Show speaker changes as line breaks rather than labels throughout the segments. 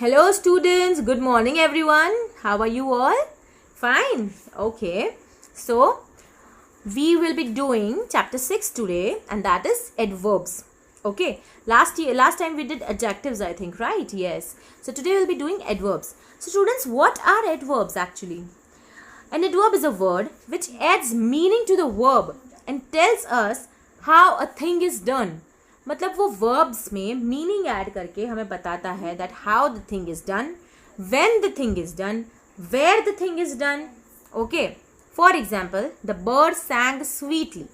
Hello students, good morning everyone. How are you all? Fine. Okay. So, we will be doing chapter 6 today and that is adverbs. Okay. Last time we did adjectives, I think, right? Yes. So, today we'll be doing adverbs. So, students, what are adverbs actually? An adverb is a word which adds meaning to the verb and tells us how a thing is done. मतलब वो verbs में meaning add करके हमें बताता है that how the thing is done, when the thing is done, where the thing is done. Okay. For example, the bird sang sweetly.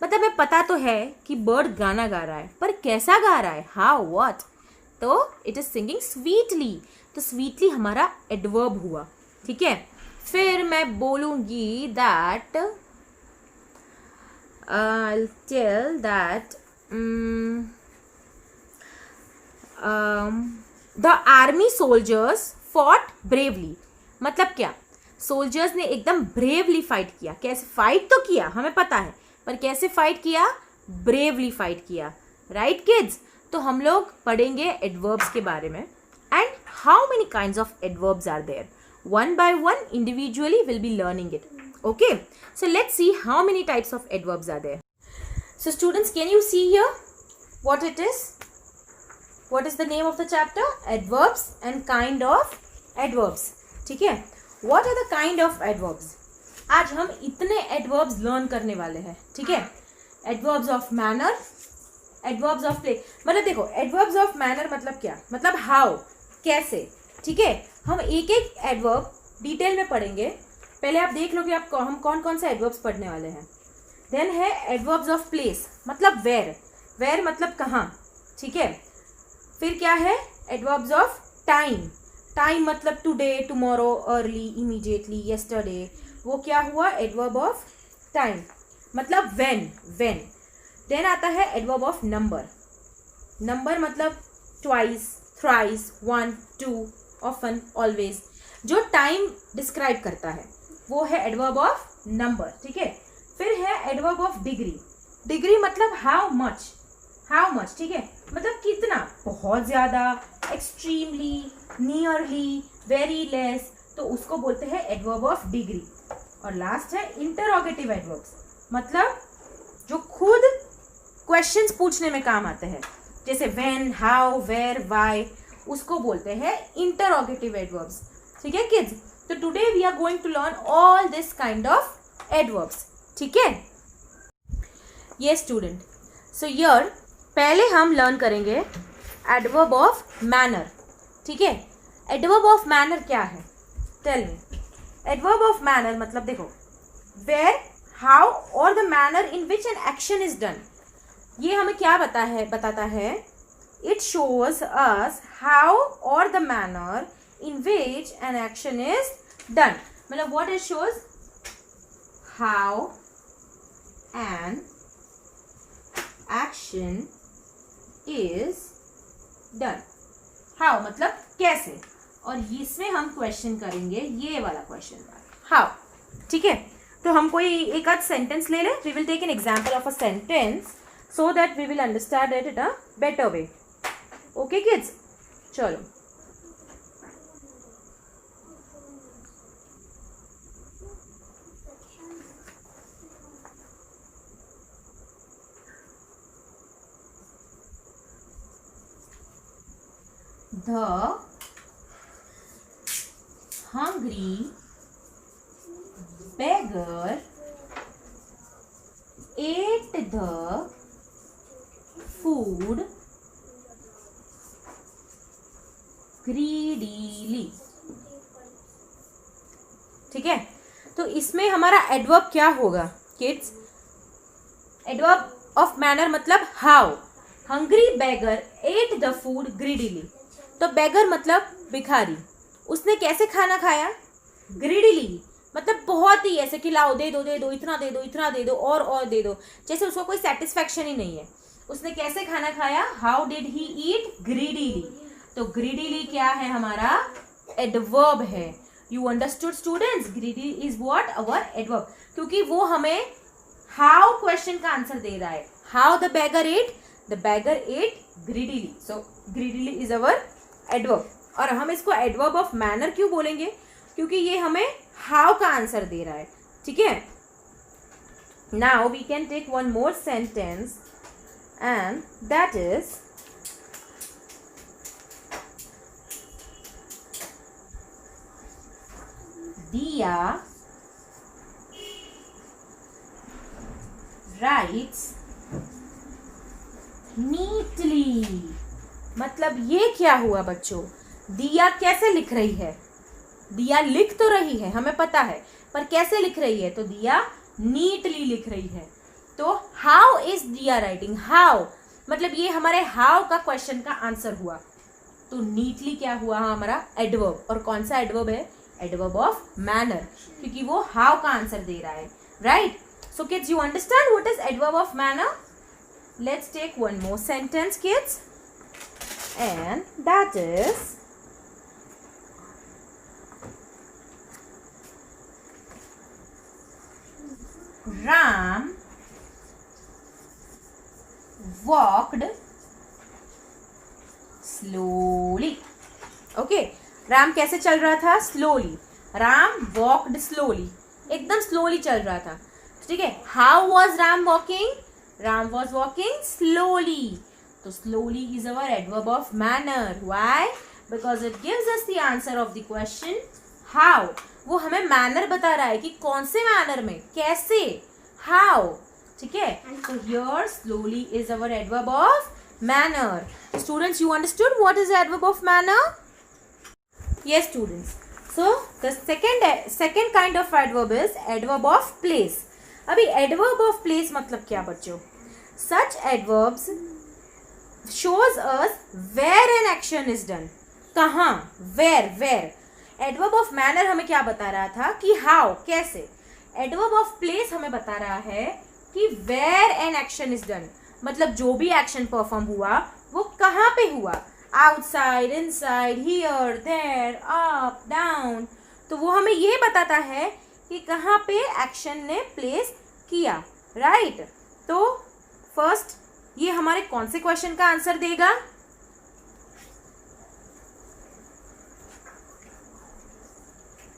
मतलब हमें पता तो है कि bird गाना गा रहा है, पर कैसा गा रहा है, how, what. तो it is singing sweetly. तो sweetly हमारा adverb हुआ. ठीक है. फिर मैं बोलूँगी that I'll tell that the army soldiers fought bravely. मतलब क्या? सोल्जर्स ने एकदम ब्रेवली फाइट किया. कैसे फाइट तो किया, हमें पता है, पर कैसे फाइट किया? ब्रेवली फाइट किया. Right kids? तो हम लोग पढ़ेंगे एडवर्ब्स के बारे में and how many kinds of adverbs are there. One by one, individually we'll be learning it. Okay, so let's see how many types of adverbs are there. So students, can you see here what it is? What is the name of the chapter? Adverbs and kind of adverbs. ठीक है? What are the kind of adverbs? आज हम इतने adverbs learn करने वाले हैं. ठीक है? Adverbs of manner, adverbs of play. मतलब देखो, adverbs of manner मतलब क्या? मतलब how, कैसे. ठीक है? हम एक एक एडवर्ब डिटेल में पढ़ेंगे. पहले आप देख लो कि आप हम कौन कौन से एडवर्ब्स पढ़ने वाले हैं. देन है एडवर्ब्स ऑफ प्लेस, मतलब वेयर. वेयर मतलब कहाँ. ठीक है. फिर क्या है? Adverbs of time. टाइम मतलब today, tomorrow, early, immediately, yesterday. वो क्या हुआ? एडवर्ब ऑफ टाइम मतलब व्हेन. व्हेन. देन आता है एडवर्ब ऑफ नंबर. नंबर मतलब twice, thrice, one, two, often, always. जो टाइम डिस्क्राइब करता है वो है एडवर्ब ऑफ नंबर. ठीक है. फिर है एडवर्ब ऑफ डिग्री. डिग्री मतलब हाउ मच. How much. ठीक है. मतलब कितना, बहुत ज्यादा, एक्सट्रीमली, नियरली, वेरी लेस. तो उसको बोलते हैं एडवर्ब ऑफ डिग्री. और लास्ट है इंटरोगेटिव एडवर्ब्स, मतलब जो खुद क्वेश्चंस पूछने में काम आते हैं, जैसे व्हेन, हाउ, वेयर, व्हाई. उसको बोलते हैं इंटरोगेटिव एडवर्ब्स. ठीक है किड्स? तो today we are going to learn all this kind of adverbs. ठीक है. ये स्टूडेंट, सो हियर पहले हम लर्न करेंगे एडवर्ब ऑफ मैनर. ठीक है. एडवर्ब ऑफ मैनर क्या है? Tell me. Adverb of manner मतलब देखो, वेयर, हाउ और the manner in which an action is done. ये हमें क्या बताता है? It shows us how or the manner in which an action is done. मतलब what it shows? How an action is done. How मतलब कैसे. और इसमें हम क्वेश्चन करेंगे, ये वाला क्वेश्चन, how. ठीक है. तो हम कोई एक आध सेंटेंस ले लें. We will take an example of a sentence so that we will understand it in a better way. Okay kids, चलो. The hungry beggar ate the food greedily. ठीक है. तो इसमें हमारा एडवर्ब क्या होगा किड्स? एडवर्ब ऑफ मैनर मतलब how. Hungry beggar ate the food greedily. तो बेगर मतलब भिखारी. उसने कैसे खाना खाया? ग्रीडीली. मतलब बहुत ही ऐसे कि लाओ, दे दो, दे दो, इतना दे दो, इतना दे दो, और दे दो. जैसे उसको कोई सेटिस्फैक्शन ही नहीं है. उसने कैसे खाना खाया? How did he eat? Greedily. तो ग्रीडीली क्या है? हमारा एडवर्ब है. You understood students? Greedy is what? Our adverb. क्योंकि वो हमें हाउ क्वेश्चन का आंसर दे रहा है. How the beggar ate? The beggar ate greedily. So greedily is our adverb. और हम इसको एडवर्ब ऑफ मैनर क्यों बोलेंगे, क्योंकि ये हमें हाउ का आंसर दे रहा है, ठीक है। Now we can take one more sentence and that is Diya writes neatly। मतलब ये क्या हुआ बच्चों, दिया कैसे लिख रही है, दिया लिख तो रही है हमें पता है, पर कैसे लिख रही है, तो दिया नीटली लिख रही है। तो हाउ इज दिया राइटिंग, हाउ मतलब ये हमारे हाउ का क्वेश्चन का आंसर हुआ। तो नीटली क्या हुआ हमारा एडवर्ब, और कौन सा एडवर्ब है, एडवर्ब ऑफ मैनर, क्योंकि वो हाउ का आंसर दे रहा है, right. So kids, you understand what is adverb of manner? Let's take one more sentence, kids. And that is Ram walked slowly. Okay, Ram कैसे चल रहा था, स्लोली। राम वॉकड स्लोली, एकदम स्लोली चल रहा था, ठीक है। How was Ram walking, Ram was walking slowly. तो slowly is our adverb of manner. Why, because it gives us the answer of the question how. वो हमें मैनर बता रहा है कि कौन से मैनर में, कैसे, हाउ, ठीक है। तो here slowly is our adverb of manner. Students, you understood what is adverb of manner? Yes students, so the second kind of adverb is adverb of place. अभी adverb of place मतलब क्या बच्चों, such adverbs shows us where an action is done, कहाँ, where। adverb of manner हमें क्या बता रहा था कि how, कैसे। adverb of place हमें बता रहा है कि where an action is done, मतलब जो भी action perform हुआ वो कहाँ पे हुआ, outside, inside, here, there, up, down. तो वो हमें ये बताता है कि कहाँ पे एक्शन ने प्लेस किया, राइट। तो फर्स्ट ये हमारे कौन से क्वेश्चन का आंसर देगा,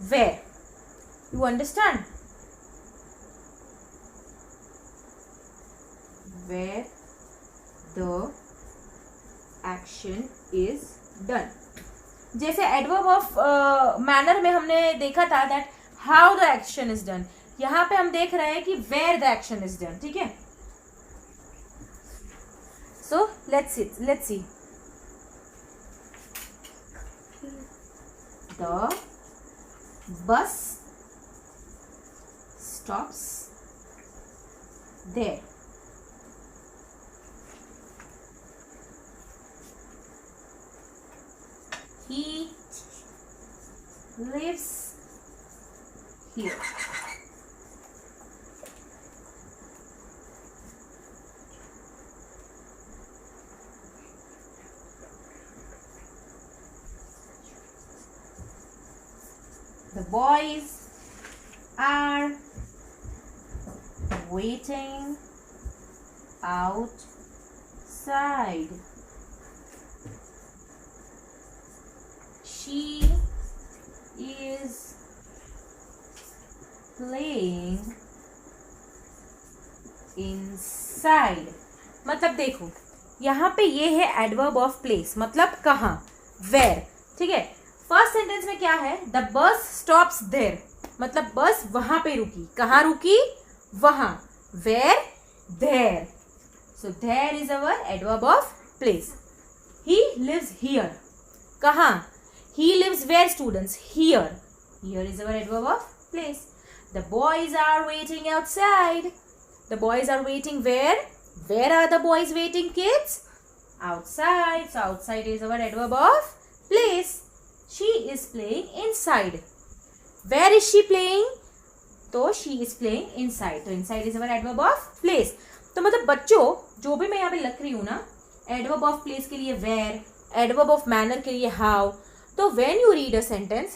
where, you understand, where the action is done. जैसे एडवर्ब ऑफ मैनर में हमने देखा था that how the action is done, यहां पे हम देख रहे हैं कि where the action is done, ठीक है। So let's see the bus stops there. He lives here. The boys are waiting outside. She is playing inside। मतलब देखो यहाँ पे ये है एडवर्ब ऑफ प्लेस, मतलब कहाँ, वेयर, ठीक है। फर्स्ट सेंटेंस में क्या है, द बस स्टॉप्स देयर, मतलब बस वहां पे रुकी, कहाँ रुकी, वहां, where, there. So there is our adverb of place. He lives here, कहाँ, he lives where students, here is our adverb of place। The boys are waiting outside, the boys are waiting where are the boys waiting, kids? Outside, so outside is our adverb of place। She is playing inside, where is she playing, तो she is playing inside, तो inside is our adverb of place। तो मतलब बच्चों जो भी मैं यहाँ पे लिख रही हूँ ना, adverb of place के लिए where, adverb of manner के लिए how, तो when you read a sentence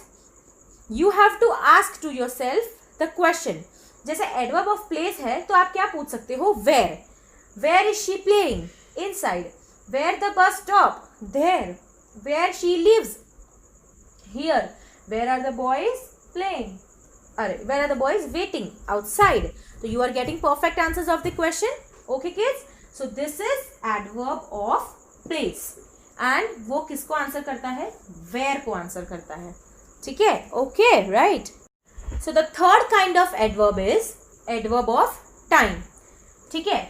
you have to ask to yourself the question। जैसे adverb of place है तो आप क्या पूछ सकते हो, where is she playing, inside, where the bus stop, there, where she lives, Here, where are the boys playing? Where are the boys waiting? Outside. So you are getting perfect answers of the question. Okay kids? So this is adverb of place. And वो किसको answer करता है? Where को answer करता है. ठीक है? Okay, right. So the third kind of adverb is adverb of time. ठीक है?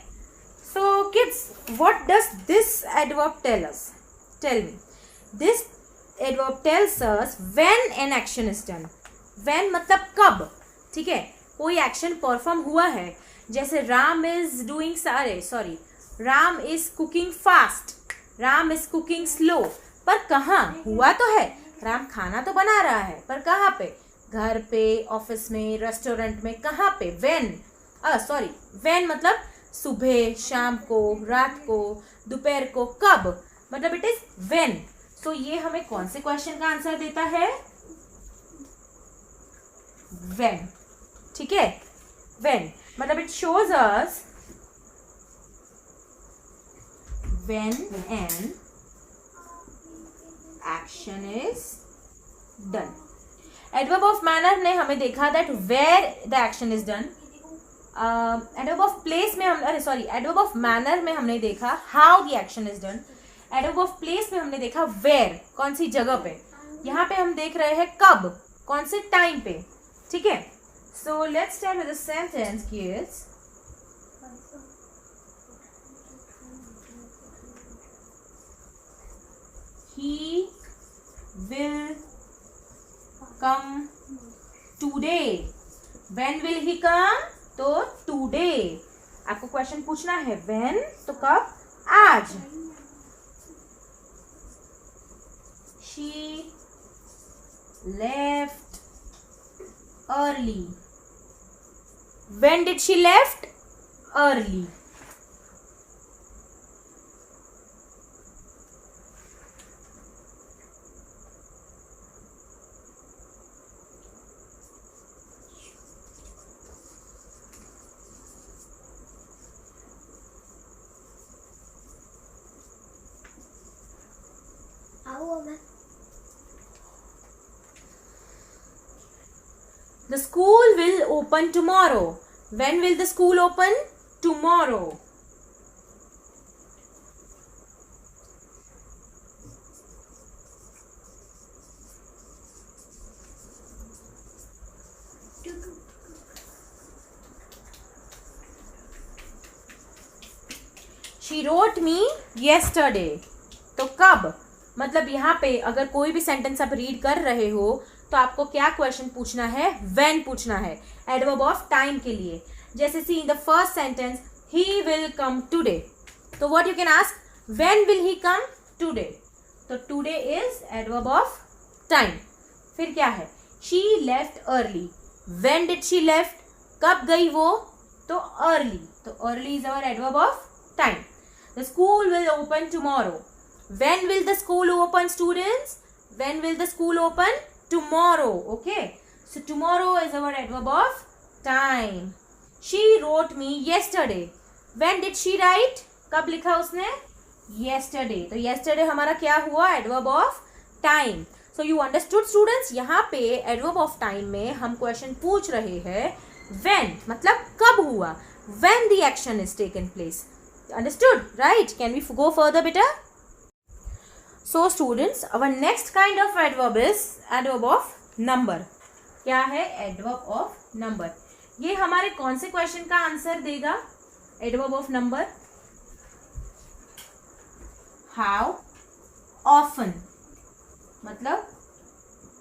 So kids, what does this adverb tell us? Tell me. This adverb tells us when an action is done. When मतलब कब. ठीक है, कोई action perform हुआ है, जैसे Ram is doing Ram is cooking fast, Ram is cooking slow. पर कहाँ हुआ तो है, राम खाना तो बना रहा है, पर कहाँ पे? घर पे, ऑफिस में, रेस्टोरेंट में, कहाँ पे? वेन मतलब सुबह, शाम को, रात को, दोपहर को, कब मतलब इट इज वेन. सो ये हमें कौन से क्वेश्चन का आंसर देता है? when. ठीक है, when मतलब it shows us when an action is done. Adverb of manner ने हमें देखा that where the action is done. Adverb of place में adverb of manner में हमने देखा how the action is done. Adverb of place में हमने देखा where, कौन सी जगह पे. यहाँ पे हम देख रहे हैं कब, कौन से टाइम पे. ठीक है, so let's start with the sentence kids. He will come today. When will he come? तो today. आपको क्वेश्चन पूछना है when, तो कब? आज. She left early. When did she left? Early. The school will open tomorrow. When will the school open? Tomorrow. She wrote me yesterday. तो कब मतलब यहाँ पे अगर कोई भी सेंटेंस आप रीड कर रहे हो तो आपको क्या क्वेश्चन पूछना है? व्हेन पूछना है, एडवर्ब ऑफ टाइम के लिए. जैसे see in the first sentence he will come today, तो what you can ask, when will he come today. तो today is adverb of time. फिर क्या है? She left early. When did she left, कब गई वो? तो अर्ली. तो early is our adverb of time. The school will open tomorrow. When will the school open, students? When will the school open? Tomorrow. Okay. So tomorrow is our adverb of time. She wrote me yesterday. When did she write? कब लिखा उसने? Yesterday. तो yesterday हमारा क्या हुआ? Adverb of time. So you understood students? यहाँ पे adverb of time में हम question पूछ रहे हैं when मतलब कब हुआ? When the action is taken place. Understood? Right? Can we go further beta? So students, our next kind of adverb is adverb of number. क्या है? adverb of number. ये हमारे कौन से क्वेश्चन का आंसर देगा? adverb of number. How often मतलब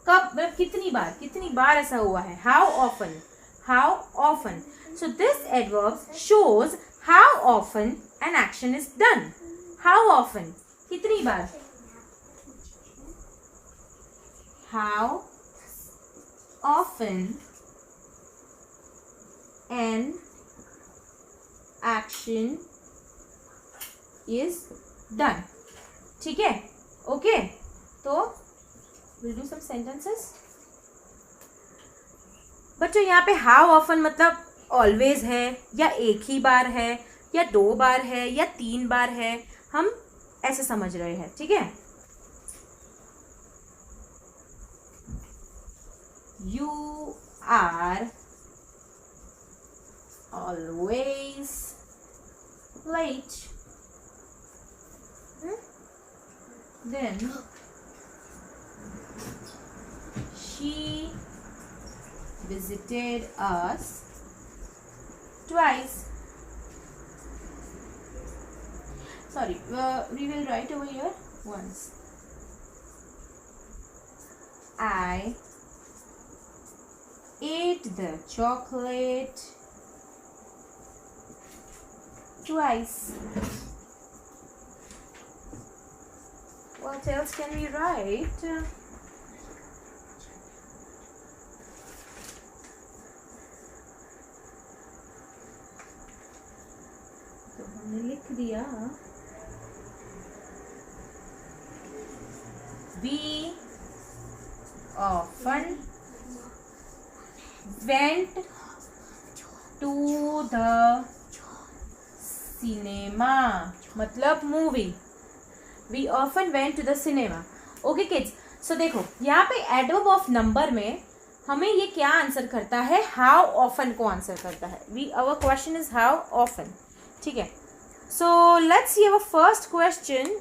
कब, मतलब कितनी बार ऐसा हुआ है. How often. So this adverb shows how often an action is done. How often, कितनी बार. How often an action is done. ठीक है? Okay. तो we'll do some sentences. बच्चों यहाँ पे how often मतलब always है या एक ही बार है या 2 बार है या 3 बार है, हम ऐसे समझ रहे हैं. ठीक है? You are always late. Then she visited us twice. Sorry, we will write over here once. I ate the chocolate twice. What else can we write? तो हमने लिख दिया we often went to the cinema. मतलब movie. We often went to the cinema. Okay kids, so देखो यहाँ पे adverb of number में हमें ये क्या आंसर करता है, हाउ ऑफन को आंसर करता है. Our question is how often. ठीक है, so let's see our first question.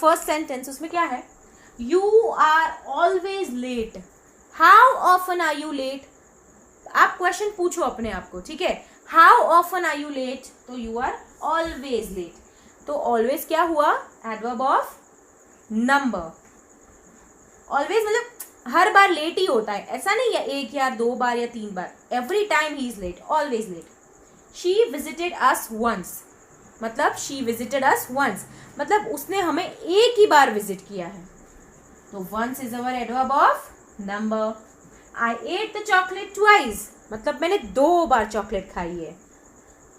First sentence उसमें क्या है, you are always late. How often are you late. आप क्वेश्चन पूछो अपने आप को. ठीक है, how often are you late, तो यू आर ऑलवेज लेट. तो ऑलवेज क्या हुआ, एडवर्ब ऑफ नंबर. ऑलवेज मतलब हर बार लेट ही होता है, ऐसा नहीं है एक या दो बार या तीन बार. Every time he is late, always late. She visited us once, मतलब शी विजिटेड अस वंस मतलब उसने हमें एक ही बार विजिट किया है. तो once is our adverb of number. I ate the chocolate twice, मतलब मैंने 2 बार चॉकलेट खाई है.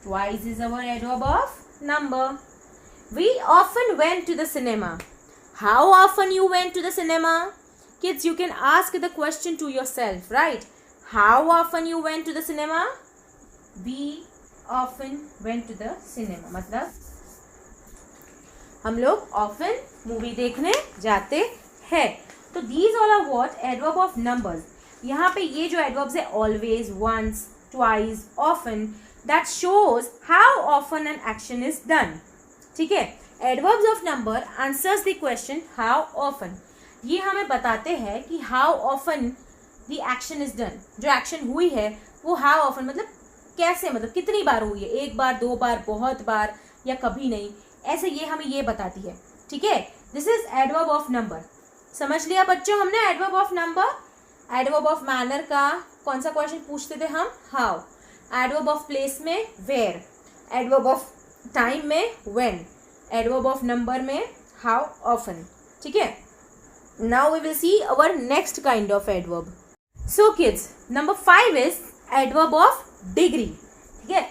Twice is our adverb of number. We often went to the cinema. How often you went to the cinema? Kids, you can ask the question to yourself, right? How often you went to the cinema? We often went to the cinema. मतलब हम लोग often movie देखने जाते हैं. तो these all are what? Adverb of numbers. यहाँ पे ये जो adverbs है always, once, twice, often, that shows how often an action is done. ठीक है, adverbs of number answers the question how often. ये हमें बताते हैं कि how often the action is done. जो एक्शन हुई है वो हाउ ऑफन मतलब कैसे, मतलब कितनी बार हुई है, 1 बार 2 बार, बहुत बार या कभी नहीं, ऐसे ये हमें ये बताती है. ठीक है, this is adverb of number. समझ लिया बच्चों हमने adverb of number. Adverb of manner का कौन सा क्वेश्चन पूछते थे हम, हाउ. एडवर्ब ऑफ प्लेस में वेयर. एडवर्ब ऑफ टाइम में when. एडवर्ब ऑफ नंबर में हाउ ऑफन. ठीक है, now we will see our next kind of adverb. So kids, number 5 is adverb of degree. ठीक है,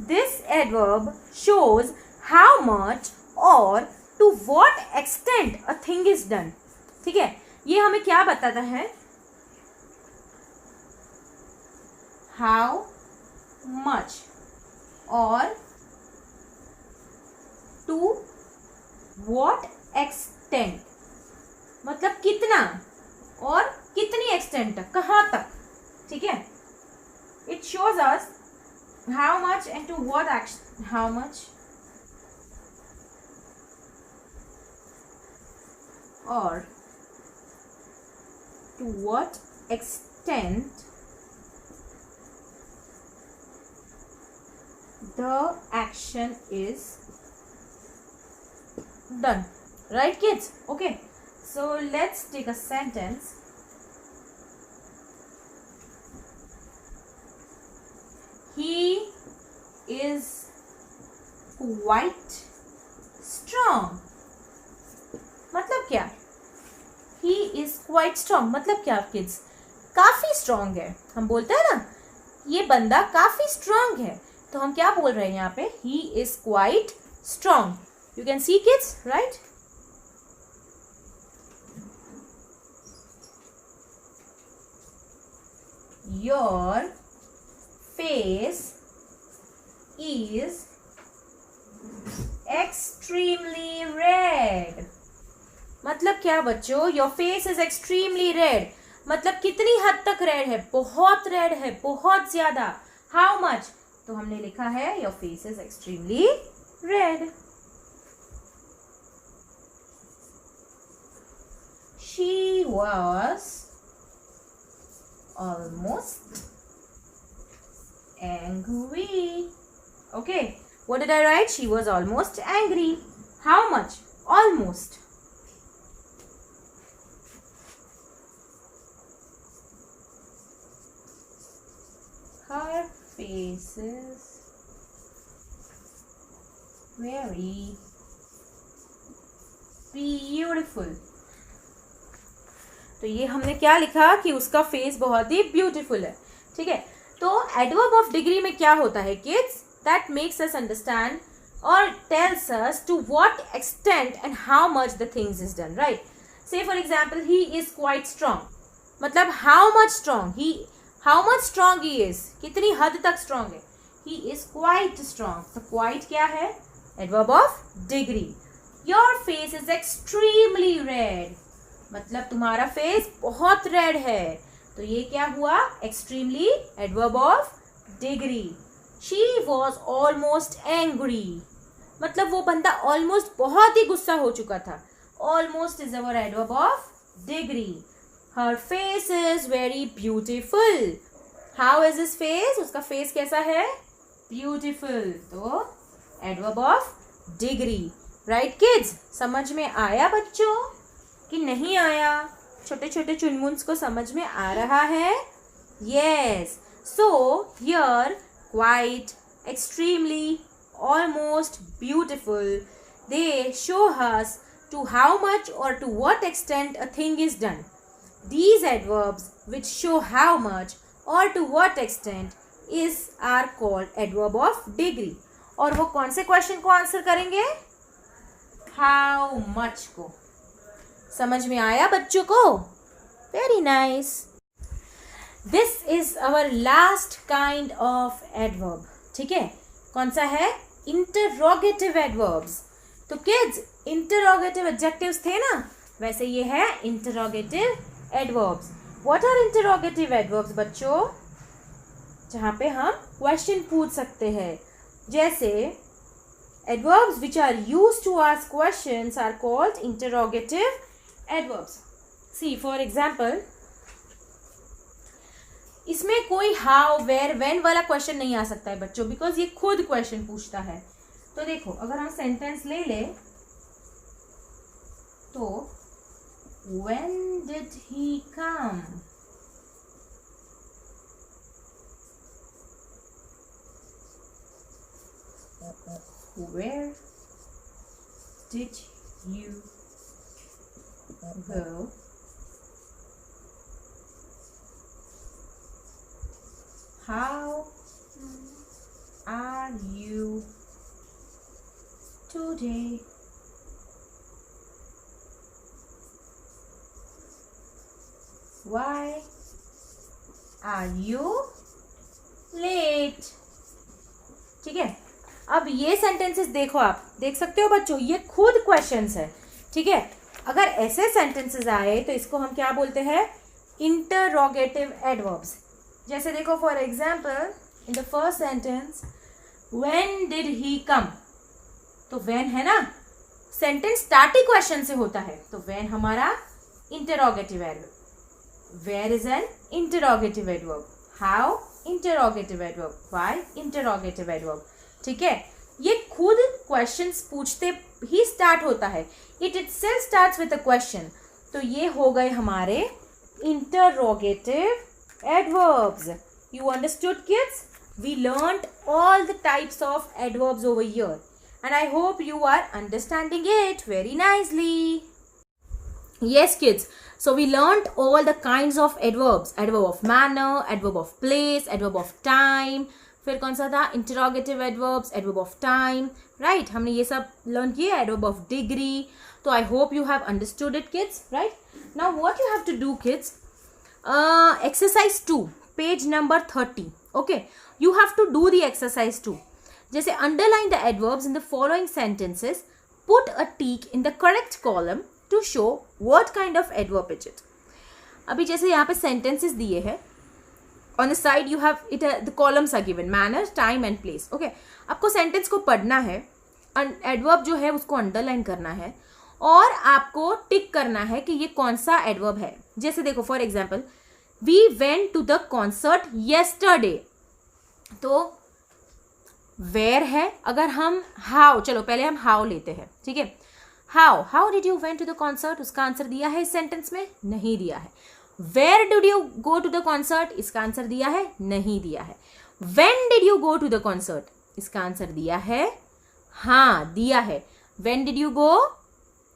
this adverb shows how much और to what extent a thing is done. ठीक है, ये हमें क्या बताता है, हाउ मच और टू वॉट एक्सटेंट, मतलब कितना और कितनी एक्सटेंट तक, कहाँ तक. ठीक है, it shows us how much and to what how much और to what extent the action is done. Right kids? Okay, so let's take a sentence. He is quite strong. मतलब क्या, he is quite strong मतलब क्या kids, काफी strong है. हम बोलते हैं ना ये बंदा काफी strong है, तो हम क्या बोल रहे हैं यहाँ पे, he is quite strong. You can see kids, right? Your face is extremely red. मतलब क्या बच्चों, your face is extremely red. मतलब कितनी हद तक रेड है, बहुत रेड है, बहुत ज्यादा। हाउ मच, तो हमने लिखा है your face is extremely red. She was almost angry. Okay, what did I write? She was almost angry. How much? Almost. Her face is very beautiful. तो ये हमने क्या लिखा कि उसका फेस बहुत ही ब्यूटीफुल है। ठीक है, तो एडवर्ब ऑफ डिग्री में क्या होता है kids? That makes us understand और tells us to what extent and how much the things is done, right? Say for example he is quite strong, मतलब how much strong, how much strong he is, कितनी हद तक strong है। He is quite strong, तो quite क्या है? Adverb of degree. Your face is extremely red, मतलब तुम्हारा फेस बहुत रेड है, तो ये क्या हुआ? Extremely adverb of degree. She was almost angry, मतलब वो बंदा ऑलमोस्ट बहुत ही गुस्सा हो चुका था। Almost is our adverb of degree. Her face is very beautiful. How is his face? उसका फेस कैसा है? ब्यूटिफुल, तो adverb of degree. Right kids, समझ में आया बच्चों कि नहीं आया? छोटे छोटे चुनमुन्स को समझ में आ रहा है? Yes, so here quite, extremely, almost, beautiful, they show us to how much or to what extent a thing is done. These adverbs which show how much or to what extent are called adverb of degree. और वो कौन से question को answer करेंगे? How much को। समझ में आया बच्चों को? Very nice. This is our last kind of adverb. ठीक है, कौन सा है? Interrogative adverbs. तो किड्स, इंटरोगेटिव एडजेक्टिव्स थे ना, वैसे ये है interrogative adverbs. What are interrogative adverbs बच्चों? जहां पे हम क्वेश्चन पूछ सकते हैं, जैसे adverbs which are used to ask questions are called interrogative adverbs. See, for example, इसमें कोई how, where, when वाला क्वेश्चन नहीं आ सकता है बच्चों, बिकॉज ये खुद क्वेश्चन पूछता है। तो देखो, अगर हम सेंटेंस ले ले तो when did he come? Where did you go? How are you today? Why are you late? ठीक है, अब ये सेंटेंसेस देखो, आप देख सकते हो बच्चों, ये खुद क्वेश्चंस है। ठीक है, अगर ऐसे सेंटेंसेस आए तो इसको हम क्या बोलते हैं? Interrogative adverbs. जैसे देखो, for example in the first sentence, when did he come, तो व्हेन है ना, सेंटेंस स्टार्ट ही क्वेश्चन से होता है, तो व्हेन हमारा interrogative adverb. Where is an interrogative adverb. How, interrogative adverb. Why, interrogative adverb. ठीक है, ये खुद क्वेश्चंस पूछते ही स्टार्ट होता है। It itself starts with a question. तो ये हो गए हमारे interrogative adverbs. You understood kids? We learned all the types of adverbs over here and I hope you are understanding it very nicely. Yes kids, so we learned all the kinds of adverbs. Adverb of manner, adverb of place, adverb of time, फिर कौन सा था? Interrogative adverbs, adverb of time, right? हमने ये सब learn किया, adverb of degree. तो I hope you have understood it kids, right? Now what you have to do kids, exercise 2 page number 30. Okay, you have to do the exercise 2. जैसे underline the adverbs in the following sentences, put a tick in the correct column to show what kind of adverb is it. अभी जैसे यहाँ पे sentences दिए हैं, on the side you have it, the columns are given, manner, time and place. Okay, आपको sentence को पढ़ना है, एडवर्ब जो है उसको अंडरलाइन करना है और आपको टिक करना है कि ये कौन सा एडवर्ब है. जैसे देखो for example, we went to the concert yesterday. तो वेयर है, अगर हम हाउ, चलो पहले हम हाउ लेते हैं, ठीक है. How did you went to the concert, उसका आंसर दिया है इस सेंटेंस में, नहीं दिया है. Where did you go to the concert, इसका आंसर दिया है, नहीं दिया है. When did you go to the concert, इसका आंसर दिया है, हाँ दिया है. When did you go,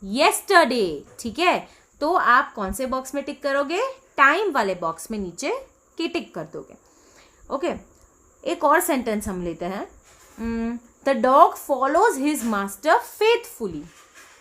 yesterday. ठीक है, तो आप कौन से बॉक्स में टिक करोगे, टाइम वाले बॉक्स में नीचे की टिक कर दोगे. ओके, एक और सेंटेंस हम लेते हैं. The dog follows his master faithfully.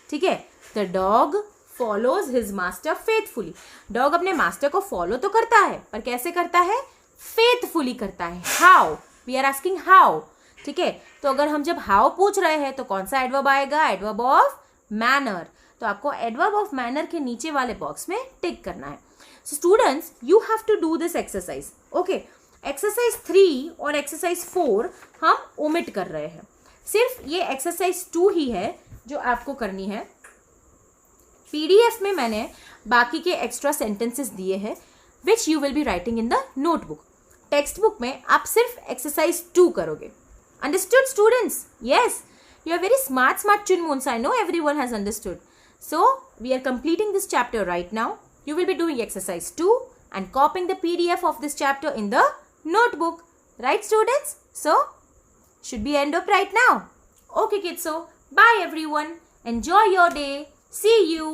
ठीक है, the dog follows his master faithfully. Dog अपने मास्टर को फॉलो तो करता है, पर कैसे करता है, फेथफुली करता है. How, we are asking how. ठीक है, तो अगर हम जब हाउ पूछ रहे हैं तो कौन सा एडवर्ब आएगा, एडवर्ब ऑफ मैनर. तो आपको एडवर्ब ऑफ मैनर के नीचे वाले बॉक्स में टिक करना है. So students, you have to do this exercise. Okay, exercise 3 और एक्सरसाइज 4 हम ओमिट कर रहे हैं. सिर्फ ये एक्सरसाइज 2 ही है जो आपको करनी है. पीडीएफ में मैंने बाकी के एक्स्ट्रा सेंटेंसेस दिए हैं which you will be writing in the notebook. Text book में आप सिर्फ एक्सरसाइज 2 करोगे. Understood students? Yes, you are very smart Chunmoons. I know everyone has understood. So we are completing this chapter right now. You will be doing exercise 2 and copying the PDF of this chapter in the notebook. Right students? So should be end up right now. Okay kids, so bye everyone. Enjoy your day. See you.